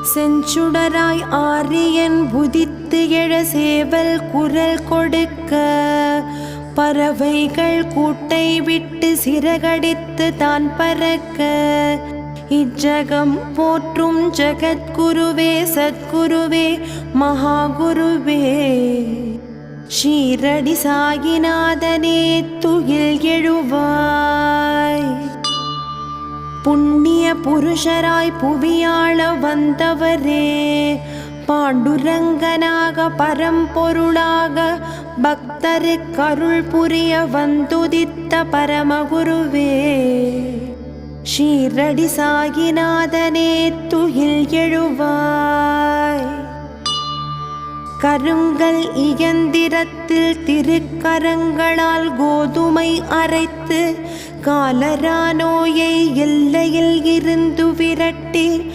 செஞ்சுடராய் ஆரியன் புதித்து எழ சேவல் குரல் கொடுக்க பறவைகள் கூட்டை விட்டு சிறகடித்து தான் பறக்க இஜகம் போற்றும் ஜகத்குருவே சத்குருவே மகாகுருவே ஷீரடி சாயிநாதனே துயில் எழுவாய். புண்ணிய புருஷராய் புவியாள வந்தவரே பாண்டுரங்கனாக பரம்பொருளாக பக்தருக்கு அருள் புரிய வந்துதித்த பரமகுருவே ஷீரடி சாயிநாதனே துயில் எழுவாய். கருங்கல் இயந்திரத்தில் திருக்கரங்களால் கோதுமை அரைத்து காலரா நோயை எல்லையில் இருந்து விரட்டி